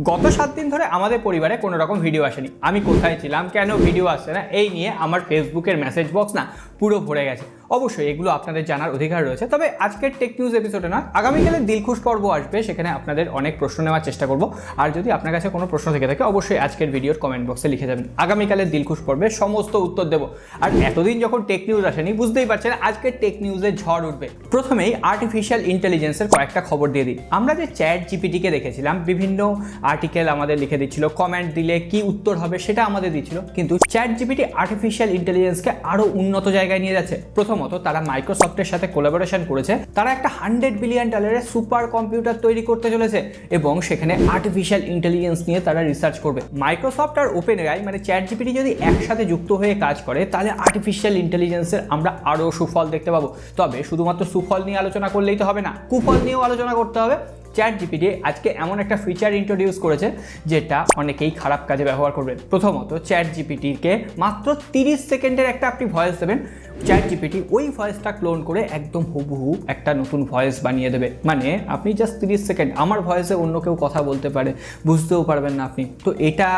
গত 7 দিন ধরে আমাদের পরিবারে কোনো রকম ভিডিও আসেনি। আমি কোথায় ছিলাম, কেন ভিডিও আসছে না, এই নিয়ে আমার ফেসবুকের মেসেজ বক্স না পুরো ভরে গেছে। অবশ্যই এগুলো আপনাদের জানার অধিকার রয়েছে, তবে আজকের টেক নিউজ এপিসোডে না, আগামীকালের দিলখুশ পর্ব আসবে, সেখানে আপনাদের অনেক প্রশ্ন নেওয়ার চেষ্টা করব। আর যদি আপনার কাছে কোনো প্রশ্ন থেকে থাকে অবশ্যই আজকের ভিডিওর কমেন্ট বক্সে লিখে যাবেন, আগামীকালের দিলখুশ পর্বে সমস্ত উত্তর দেবো। আর এতদিন যখন টেক নিউজ আসেনি, বুঝতেই পারছেন আজকের টেক নিউজের ঝড় উঠবে। প্রথমেই আর্টিফিশিয়াল ইন্টেলিজেন্সের কয়েকটা খবর দিয়ে দিই। আমরা যে চ্যাট জিপিটিকে দেখেছিলাম, বিভিন্ন আর্টিকেল আমাদের লিখে দিচ্ছিল, কমেন্ট দিলে কি উত্তর হবে সেটা আমাদের দিচ্ছিল, কিন্তু চ্যাট জিপিটি আর্টিফিশিয়াল ইন্টেলিজেন্সকে আরো উন্নত জায়গায় নিয়ে যাচ্ছে। প্রথমত তারা মাইক্রোসফটের সাথে কোলাবোরেশন করেছে, তারা একটা $100 বিলিয়ন সুপার কম্পিউটার তৈরি করতে চলেছে এবং সেখানে আর্টিফিশিয়াল ইন্টেলিজেন্স নিয়ে তারা রিসার্চ করবে। মাইক্রোসফট আর ওপেন এআই মানে চ্যাট জিপিটি যদি একসাথে যুক্ত হয়ে কাজ করে, তাহলে আর্টিফিশিয়াল ইন্টেলিজেন্সের আমরা আরো সুফল দেখতে পাবো। তবে শুধুমাত্র সুফল নিয়ে আলোচনা করলেই তো হবে না, কুফল নিয়েও আলোচনা করতে হবে। চ্যাট জিপিটি আজকে এমন একটা ফিচার ইন্ট্রোডিউস করেছে যেটা অনেকেই খারাপ কাজে ব্যবহার করবেন। প্রথমত চ্যাট জিপিটিকে মাত্র 30 সেকেন্ডের একটা আপনি ভয়েস দেবেন, চ্যাট জিপিটি ওই ভয়েসটা ক্লোন করে একদম হুবহু একটা নতুন ভয়েস বানিয়ে দেবে। মানে আপনি জাস্ট 30 সেকেন্ড আমার ভয়েসে অন্য কেউ কথা বলতে পারে, বুঝতেও পারবেন না আপনি। তো এটা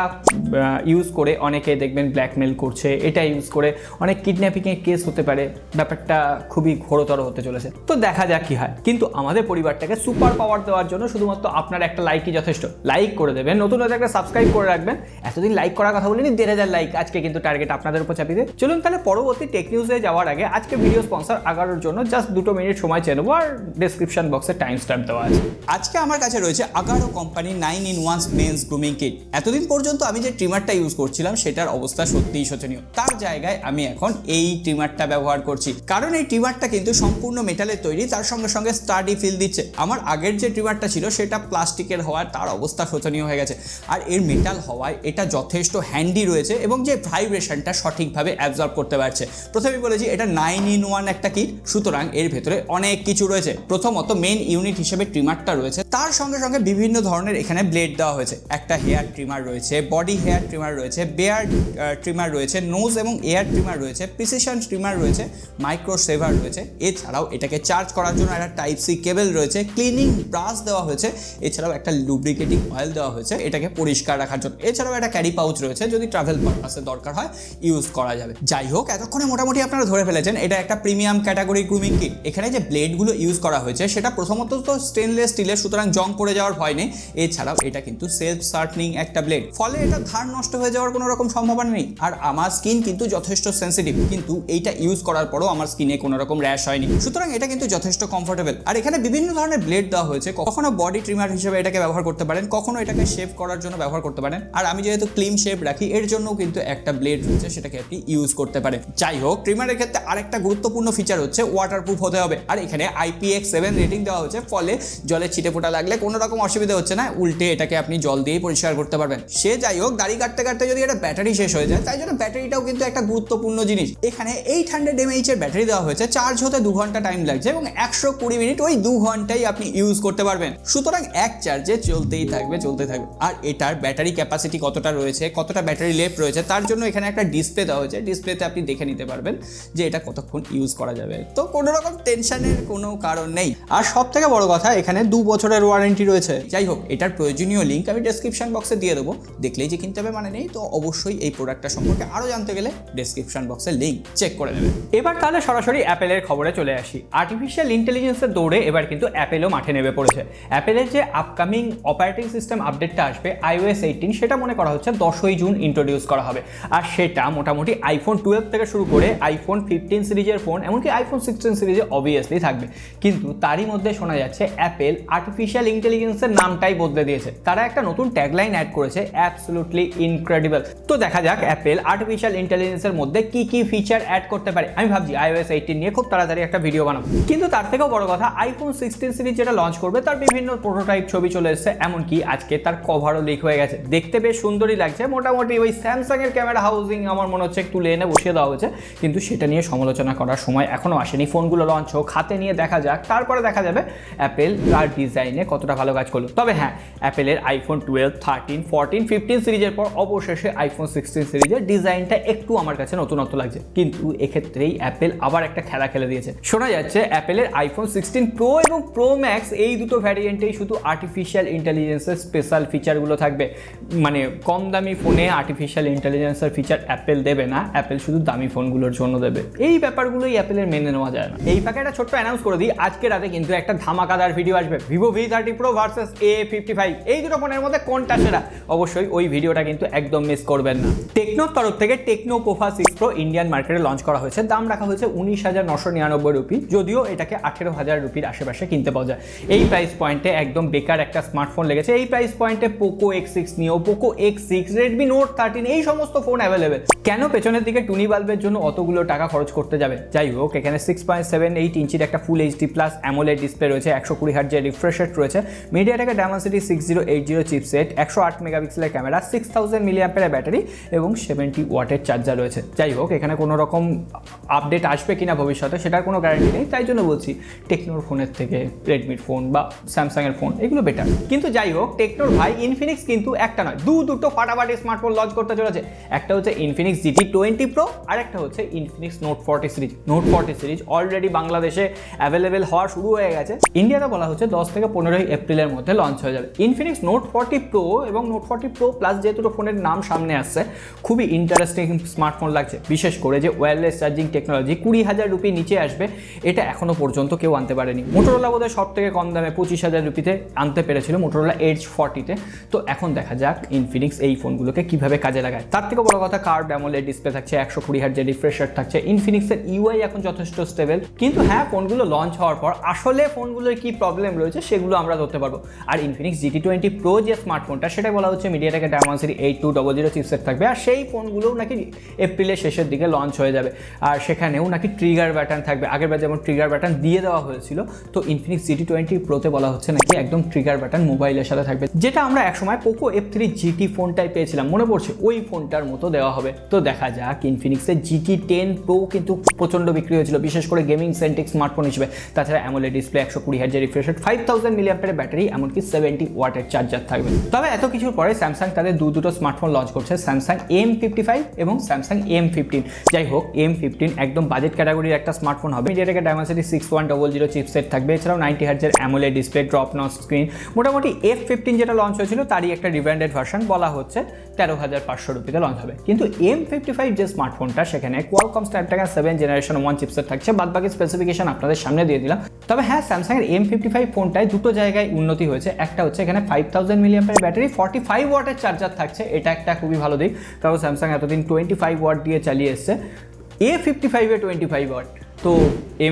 ইউজ করে অনেকে দেখবেন ব্ল্যাকমেল করছে, এটা ইউজ করে অনেক কিডন্যাপিংয়ের কেস হতে পারে, ব্যাপারটা খুবই ঘোরতর হতে চলেছে। তো দেখা যাক কি হয়। কিন্তু আমাদের পরিবারটাকে সুপার পাওয়ার দেওয়ার জন্য শুধুমাত্র আপনার একটা লাইকই যথেষ্ট। লাইক করে দেবেন, নতুন হতে একটা সাবস্ক্রাইব করে রাখবেন। এতদিন লাইক করার কথা বলিনি, 1,500 লাইক আজকে কিন্তু টার্গেট আপনাদের উপর চাপিয়ে দেয়। চলুন তাহলে পরবর্তী টেক নিউজে যাওয়ার আগে আজকে ভিডিও স্পন্সর আগারোর জন্য জাস্ট 2 মিনিট সময় চেয়ে নেবো, আর ডেসক্রিপশন বক্সে টাইম স্ট্যাম্প দেওয়া আছে। আজকে আমার কাছে রয়েছে আগারো কোম্পানির 9-in-1 মেন্স গ্রুমিং কিট। এতদিন পর্যন্ত আমি যে ট্রিমারটা ইউজ করছিলাম সেটার অবস্থা সত্যিই শোচনীয়। তার জায়গায় আমি এখন এই ট্রিমারটা ব্যবহার করছি, কারণ এই ট্রিমারটা কিন্তু সম্পূর্ণ মেটালের তৈরি, তার সঙ্গে সঙ্গে স্টাডি ফিল দিচ্ছে। আমার আগের যে ট্রিমারটা ছিল সেটা প্লাস্টিকের হওয়ায় তার অবস্থা শোচনীয় হয়ে গেছে, আর এর মেটাল হওয়ায় এটা যথেষ্ট হ্যান্ডি রয়েছে এবং যে ভাইব্রেশনটা সঠিকভাবে অ্যাবজর্ব করতে পারছে। প্রথমেই বলেছি এটা 9-in-1 একটা কিট, সুতরাং এর ভেতরে অনেক কিছু রয়েছে। প্রথমত মেন ইউনিট হিসেবে ট্রিমারটা রয়েছে, তার সঙ্গে সঙ্গে বিভিন্ন ধরনের এখানে ব্লেড দেওয়া হয়েছে। একটা হেয়ার ট্রিমার রয়েছে, বডি হেয়ার ট্রিমার রয়েছে, বেয়ার ট্রিমার রয়েছে, নোজ এবং এয়ার ট্রিমার রয়েছে, প্রিসিশন ট্রিমার রয়েছে, মাইক্রো সেভার রয়েছে। এছাড়াও এটাকে চার্জ করার জন্য একটা টাইপ সি কেবল রয়েছে, ক্লিনিং ব্রাশ দেওয়া হয়েছে, এছাড়াও একটা লুব্রিকেটিং অয়েল দেওয়া হয়েছে এটাকে পরিষ্কার রাখার জন্য। এছাড়াও একটা ক্যারি পাউচ রয়েছে, যদি ট্রাভেল পারপাসে দরকার হয় ইউজ করা যাবে। যাই হোক, এতক্ষণে মোটামুটি আপনারা ধরে ফেলেছেন এটা একটা প্রিমিয়াম ক্যাটাগরি গ্রুমিং কিট। এখানে যে ব্লেডগুলো ইউজ করা হয়েছে সেটা প্রথমত তো স্টেনলেস স্টিলের, সুতরাং জং পড়ে যাওয়ার ভয় নেই। এছাড়াও এটা কিন্তু সেলফ শার্পনিং একটা ব্লেড, ফলে এটা ধার নষ্ট হয়ে যাওয়ার কোনো রকম সম্ভাবনা নেই। আর আমার স্কিন কিন্তু যথেষ্ট সেন্সিটিভ, কিন্তু এইটা ইউজ করার পরও আমার স্কিনে কোনো রকম র্যাশ হয়নি, সুতরাং এটা কিন্তু যথেষ্ট কমফোর্টেবল। আর এখানে বিভিন্ন ধরনের ব্লেড দেওয়া হয়েছে, কখনো বডি ট্রিমার হিসেবে এটাকে ব্যবহার করতে পারেন, কখনো এটাকে শেভ করার জন্য ব্যবহার করতে পারেন। আর আমি যেহেতু ক্লিন শেভ রাখি, এর জন্য কিন্তু একটা ব্লেড রয়েছে, সেটাকে আপনি ইউজ করতে পারেন। যাই হোক, ট্রিমারের ক্ষেত্রে আরেকটা গুরুত্বপূর্ণ ফিচার হচ্ছে ওয়াটারপ্রুফ হতে হবে। আর এখানে IPX7 রেটিং দেওয়া হচ্ছে, ফলে জলে ছিটে ফোটা লাগলে কোনো রকম অসুবিধা হচ্ছে না, উল্টে এটাকে আপনি জল দিয়েই পরিষ্কার করতে পারবেন। সে যাই হোক, দাড়ি কাটতে কাটতে যদি এটা ব্যাটারি শেষ হয়ে যায়, তাই জন্য ব্যাটারিটাও কিন্তু একটা গুরুত্বপূর্ণ জিনিস। এখানে 800 mAh এর ব্যাটারি দেওয়া হয়েছে, চার্জ হতে 2 ঘন্টা টাইম লাগছে এবং 120 মিনিট, ওই 2 ঘন্টাই আপনি ইউজ করতে পারবেন। সুতরাং এক চার্জে চলতেই থাকবে। আর এটার ব্যাটারি ক্যাপাসিটি কতটা রয়েছে, কতটা ব্যাটারি লেফট রয়েছে, তার জন্য এখানে একটা ডিসপ্লে দেওয়া হয়েছে। ডিসপ্লেতে আপনি দেখে নিতে পারবেন যে এটা কতক্ষণ ইউজ করা যাবে। তো কোনো রকম টেনশনের কোনো কারণ নেই। আর সব থেকে বড় কথা, এখানে 2 বছরের ওয়ারেন্টি রয়েছে। যাই হোক, এটার প্রয়োজনীয় লিঙ্ক আমি ডেসক্রিপশন বক্সে দিয়ে দেবো, দেখলেই যে কিনতে হবে মানে নেই। তো অবশ্যই এই প্রোডাক্টটা সম্পর্কে আরও জানতে গেলে ডেসক্রিপশন বক্সের লিঙ্ক চেক করে নেবেন। এবার তাহলে সরাসরি অ্যাপেলের খবরে চলে আসি। আর্টিফিশিয়াল ইন্টেলিজেন্সের দৌড়ে এবার কিন্তু অ্যাপেলও মাঠে নেমে পড়েছে। অ্যাপেলের যে আপকামিং অপারেটিং সিস্টেম আপডেটটা আসবে iOS 18, সেটা মনে করা হচ্ছে 10ই জুন ইন্ট্রোডিউস করা হবে। আর সেটা মোটামুটি iPhone 12 থেকে শুরু করে iPhone 15 সিরিজের ফোন, এমনকি iPhone 16 সিরিজে অবভিয়াসলি থাকবে। কিন্তু তারই মধ্যে শোনা যাচ্ছে অ্যাপেল আর্টিফিশিয়াল ইন্টেলিজেন্সের নামটাই বদলে দিয়েছে। তারা একটা নতুন ট্যাগলাইন অ্যাড করেছে, অ্যাবসলিউটলি ইনক্রেডিবল। তো দেখা যাক অ্যাপেল আর্টিফিশিয়াল ইন্টেলিজেন্সের মধ্যে কি কি ফিচার অ্যাড করতে পারে। আমি ভাবছি iOS 18 নিয়ে খুব তাড়াতাড়ি একটা ভিডিও বানাবো। কিন্তু তার থেকেও বড় কথা, iPhone 16 সিরিজ যেটা লঞ্চ করবে তার বিভিন্ন প্রোটোটাইপ ছবি চলে এসেছে, এমনকি আজকে তার কভারও লিক হয়ে গেছে। দেখতে বেশ সুন্দরই লাগছে, মোটামুটি ওই স্যামসাং এর ক্যামেরা হাউজিং আমার মনে হচ্ছে তুলে এনে বসিয়ে দেওয়া হয়েছে। কিন্তু সেটা নিয়ে সমালোচনা করার সময় এখনো আসেনি। ফোনগুলো লঞ্চ হোক, হাতে নিয়ে দেখা যাক, তারপরে দেখা যাবে অ্যাপেল তার ডিজাইনে দিনে কতটা ভালো কাজ করলো। তবে হ্যাঁ, অ্যাপেলের আইফোন 12, 13, 14, 15 সিরিজের পর অবশেষে আইফোন 16 সিরিজের ডিজাইনটা একটু আমার কাছে নতুনত্ব লাগছে, কিন্তু এক্ষেত্রেই অ্যাপেল আবার একটা খেলা খেলে দিয়েছে। শোনা যাচ্ছে অ্যাপেলের আইফোন 16 প্রো এবং প্রো ম্যাক্স এই দুটো ভ্যারিয়েন্টেই শুধু আর্টিফিশিয়াল ইন্টেলিজেন্সের স্পেশাল ফিচারগুলো থাকবে। মানে কম দামি ফোনে আর্টিফিশিয়াল ইন্টেলিজেন্সের ফিচার অ্যাপেল দেবে না, অ্যাপেল শুধু দামি ফোনগুলোর জন্য দেবে। এই ব্যাপারগুলোই অ্যাপেলের মেনে নেওয়া যায় না। এই ফাঁকে একটা ছোট্ট অ্যানাউন্স করে দিই, আজকে রাতে কিন্তু একটা ধামাকাদার ভিডিও আসবে, Vivo V30 Pro versus A55। এই দুটো ফোনের মধ্যে কোনটা সেরা, অবশ্যই ওই ভিডিওটা কিন্তু একদম মিস করবেন না। টেকনোর তরফ থেকে টেকনো পোভা 6 Pro ইন্ডিয়ান মার্কেটে লঞ্চ করা হয়েছে। দাম রাখা হয়েছে 19,999 রুপি, যদিও এটাকে 18,000 রুপির আশেপাশে কিনতে পাওয়া যায়। এই প্রাইস পয়েন্টে একদম বেকার একটা স্মার্টফোন লেগেছে। এই প্রাইস পয়েন্টে পোকো X6 নিও, পোকো X6, রেডমি নোট 13 এই সমস্ত ফোন অ্যাভেলেবেল। কেন পেছনের দিকে টুনি বাল্বের জন্য অতগুলো টাকা খরচ করতে যাবে? যাই হোক, এখানে 6.78 ইঞ্চির একটা ফুল HD প্লাস অ্যামোলেড ডিসপ্লে রয়েছে, 120 হার্টজের রিফ্রেশ রেট রয়েছে, মিডিয়াটেকের ডায়মেনসিটি 6080 চিপসেট, 108 মেগাপিক্সেলের ক্যামেরা, 6000 মিলিঅ্যাম্পিয়ারের ব্যাটারি এবং 70 ওয়াটের চার্জার রয়েছে। যাই হোক, এখানে কোনো রকম আপডেট আসবে কিনা ভবিষ্যতে সেটার কোনো গ্যারান্টি নেই, তাই জন্য বলছি টেকনোর ফোনের থেকে রেডমির ফোন বা স্যামসাংয়ের ফোন এগুলো বেটার। কিন্তু যাই হোক, টেকনোর ভাই ইনফিনিক্স কিন্তু একটা নয়, দুটো ফাটাফাটি স্মার্টফোন লঞ্চ করতে চলেছে। একটা হচ্ছে ইনফিনিক্স GT20 Pro আর একটা হচ্ছে Infinix note 40 series. Note 40 series already বাংলাদেশে অ্যাভেলেবেল হওয়া শুরু হয়ে গেছে। ইন্ডিয়াতে বলা হচ্ছে 10 থেকে 15 এপ্রিলের মধ্যে লঞ্চ হয়ে যাবে। ইনফিনিক্স নোট 40 Pro এবং নোট 40 Pro প্লাস যে দুটো ফোনের নাম সামনে আসছে, খুবই ইন্টারেস্টিং স্মার্টফোন লাগছে। বিশেষ করে যে ওয়্যারলেস চার্জিং টেকনোলজি 20,000 রুপি নিচে আসবে, এটা এখনো পর্যন্ত কেউ আনতে পারেনি। মোটোরোলা বোধহয় সব থেকে কম দামে 25,000 রুপিতে আনতে পেরেছিল, মোটোরোলা এজ 40-তে। তো এখন দেখা যাক ইনফিনিক্স এই ফোনগুলোকে কিভাবে কাজে লাগায়। তার থেকে বড় কথা, কার্ভ অ্যামোলেড ডিসপ্লে থাকছে, 120 হার্টজের রিফ্রেশ রেট থাকছে। ইনফিনিক্সের UI এখন যথেষ্ট স্টেবল। কিন্তু হ্যাঁ, ফোনগুলো লঞ্চ হওয়ার পর আসলে ফোনগুলোর কি প্রবলেম রয়েছে সেগুলো আমরা ধরতে পারবো। আর ইনফিনিক্স GT20 Pro যে স্মার্টফোনটা, সেটা বলা হচ্ছে মিডিয়াটেকের ডায়মেনসিটি 8200 চিপসেট থাকবে, আর সেই ফোনগুলোও নাকি এপ্রিলের শেষের দিকে লঞ্চ হয়ে যাবে। আর সেখানেও নাকি ট্রিগার বাটন থাকবে, আগেরবার যেমন ট্রিগার বাটন দিয়ে দেওয়া হয়েছিল, তো ইনফিনিক্স GT20 Proতে বলা হচ্ছে নাকি একদম ট্রিগার বাটন মোবাইলের সাথে থাকবে, যেটা আমরা একসময় পোকো F3 GT ফোনটাই পেয়েছিলাম, মনে পড়ছে, ওই ফোনটার মতো দেওয়া হবে। তো দেখা যাক। ইনফিনিক্সের GT10 Pro কিন্তু প্রচণ্ড বিক্রি হয়েছিল, বিশেষ করে গেমিং সেন্ট্রিক স্মার্টফোন হিসেবে। তাছাড়া অ্যামোলেড ডিসপ্লে, 120 হার্টজের রিফ্রেশ রেট, 5000 মিলিঅ্যাম্পিয়ারের ব্যাটারি, এমনকি 70 ওয়াটের চার্জার থাকবে। তবে এত কিছুর পরে স্যামসাং তাদের দুটো স্মার্টফোন লঞ্চ করছে, স্যামসাং M55 এবং স্যামসাং M15। যাই হোক, M15 একদম বাজেট ক্যাটাগরির একটা স্মার্টফোন হবে। মিডিয়াটেকের ডায়মেনসিটি 6100 চিপসেট থাকবে, এছাড়াও 90 হার্টজের AMOLED display, drop notch screen. মোটামুটি F15 যেটা লঞ্চ হয়েছিল তারই একটা রিব্র্যান্ডেড ভার্সন, বলা হচ্ছে 13,500 রুপিতে লঞ্চ হবে। কিন্তু M55 যে স্মার্টফোনটা, সেখানে কোয়ালকম স্ন্যাপড্রাগন 7 জেনারেশন 1 চিপসেট থাকছে। বাদবাকি স্পেসিফিকেশন আপনাদের সামনে দিয়ে দিলাম। তবে হ্যাঁ, স্যামসাংয়ের M55 ফোনটায় দুটো জায়গায় উন্নতি হয়েছে। একটা হচ্ছে এখানে 5000 মিলিঅ্যাম্পিয়ারের ব্যাটারি, 45 ওয়াটের চার্জার থাকছে, এটা একটা খুবই ভালো দিক, কারণ স্যামসাং এতদিন 25 ওয়াট দিয়ে চালিয়ে এসছে। A55 25 ওয়াট, তো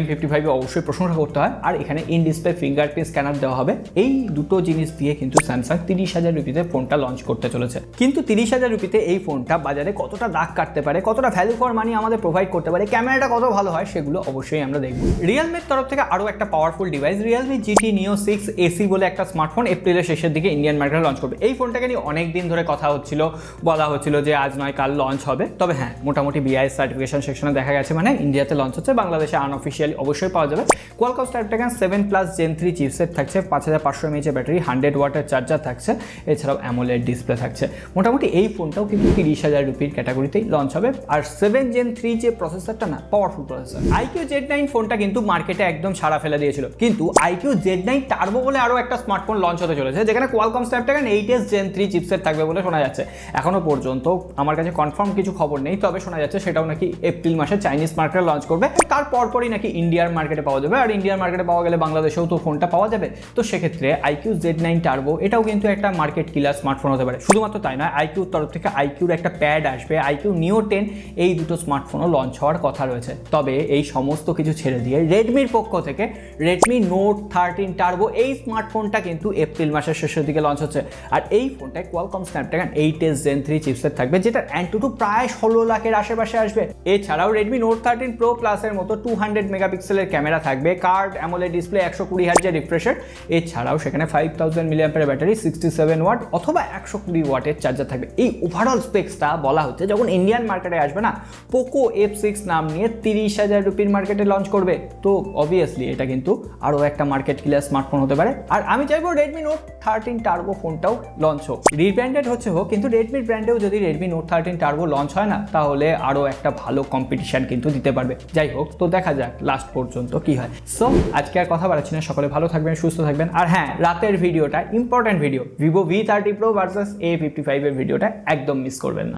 M55 অবশ্যই প্রশংসা করতে হয়। আর এখানে ইন ডিসপ্লে ফিঙ্গারপ্রিন্ট স্ক্যানার দেওয়া হবে। এই দুটো জিনিস দিয়ে কিন্তু স্যামসাং 30,000 রুপিতে ফোনটা লঞ্চ করতে চলেছে। কিন্তু 30,000 রুপিতে এই ফোনটা বাজারে কতটা দাগ কাটতে পারে, কতটা ভ্যালু ফর মানি আমাদের প্রোভাইড করতে পারে, ক্যামেরাটা কত ভালো হয়, সেগুলো অবশ্যই আমরা দেখব। রিয়েলমির তরফ থেকে আরও একটা powerful device, Realme GT Neo 6 AC বলে একটা স্মার্টফোন এপ্রিলের শেষের দিকে ইন্ডিয়ান মার্কেটে লঞ্চ করবে। এই ফোনটাকে নিয়ে অনেক দিন ধরে কথা হচ্ছিল, বলা হচ্ছিল যে আজ নয় কাল লঞ্চ হবে। তবে হ্যাঁ, মোটামুটি BIS সার্টিফিকেশন সেকশনে দেখা গেছে, মানে ইন্ডিয়াতে লঞ্চ হচ্ছে, বাংলাদেশে আনঅফিসিয়ালি অবশ্যই পাওয়া যাবে। কোয়ালকম স্ন্যাপড্রাগন 7+ Gen 3 চিপসেট থাকছে, 5500 mAh ব্যাটারি, 100 ওয়াটের চার্জার থাকছে, এছাড়াও অ্যামোলেড ডিসপ্লে থাকছে। মোটামুটি এই ফোনটাও কিন্তু 30,000 রুপির ক্যাটাগরিতেই লঞ্চ হবে। আর 7 Gen 3 যে প্রসেসরটা না, পাওয়ারফুল প্রসেসর। IQ Z9 ফোনটা কিন্তু মার্কেটে একদম ছাড়া ফেলে দিয়েছিল, কিন্তু IQ Z9 টার্বো বলে আরও একটা স্মার্টফোন লঞ্চ হতে চলেছে, যেখানে Qualcomm Snapdragon 8s Gen 3 chipset থাকবে বলে শোনা যাচ্ছে। এখনো পর্যন্ত আমার কাছে কনফার্ম কিছু খবর নেই, তবে শোনা যাচ্ছে সেটাও নাকি এপ্রিল মাসে চাইনিজ মার্কেটে লঞ্চ করবে, তারপরই নাকি ইন্ডিয়ার মার্কেটে পাওয়া যাবে। আর ইন্ডিয়ার মার্কেটে পাওয়া গেলে বাংলাদেশেও তো ফোনটা পাওয়া যাবে। তো সেক্ষেত্রে IQ Z9 টার্বো এটাও কিন্তু একটা মার্কেট কিলার স্মার্টফোন হতে পারে। শুধুমাত্র তাই নয়, IQর তরফ থেকে IQর একটা প্যাড আসবে, IQ Neo 10, এই দুটো স্মার্টফোনও লঞ্চ হওয়ার কথা রয়েছে। তবে এই সমস্ত কিছু ছেড়ে দিয়ে রেডমির পক্ষ থেকে রেডমি নোট 13 টার্বো এই স্মার্টফোনটা কিন্তু এপ্রিল মাসের শেষের দিকে লঞ্চ হচ্ছে। আর এই ফোনটায় Qualcomm Snapdragon 8s Gen 3 chipset থাকবে, যেটা অ্যান্টুটু প্রায় 16 লাখের আশেপাশে আসবে। এছাড়াও রেডমি নোট 13 Pro প্লাসের মতো মতো 200 মেগাপিক্সেলের ক্যামেরা থাকবে, কার্ড অ্যামোলেড ডিসপ্লে, 120 হার্জের রিফ্রেশার, এছাড়াও সেখানে 5000 মিলিঅ্যাম্পিয়ার ব্যাটারি, 67 ওয়াট অথবা 120 ওয়াটের চার্জার থাকবে। এই ওভারঅল স্পেক্সটা বলা হচ্ছে যখন ইন্ডিয়ান মার্কেটে আসবে না, পোকো F6 নাম নিয়ে 30,000 রুপির মার্কেটে লঞ্চ করবে। তো অবভিয়াসলি এটা কিন্তু আরও একটা মার্কেট কিলার স্মার্টফোন হতে পারে। আর আমি চাইবো রেডমি নোট 13 টার্বো ফোনটাও লঞ্চ হোক, রিব্র্যান্ডেড হচ্ছে হোক, কিন্তু রেডমির ব্র্যান্ডেও যদি রেডমি নোট 13 টার্বো লঞ্চ হয় না, তাহলে আরও একটা ভালো কম্পিটিশন কিন্তু দিতে পারবে। যাই হোক, তো দেখা যাক লাস্ট পর্যন্ত কি হয়। সো আজকে আর কথা বাড়াচ্ছি না, সকলে ভালো থাকবেন, সুস্থ থাকবেন। আর হ্যাঁ, রাতের ভিডিওটা important video, Vivo V30 Pro versus A55 এর ভিডিওটা একদম মিস করবেন না।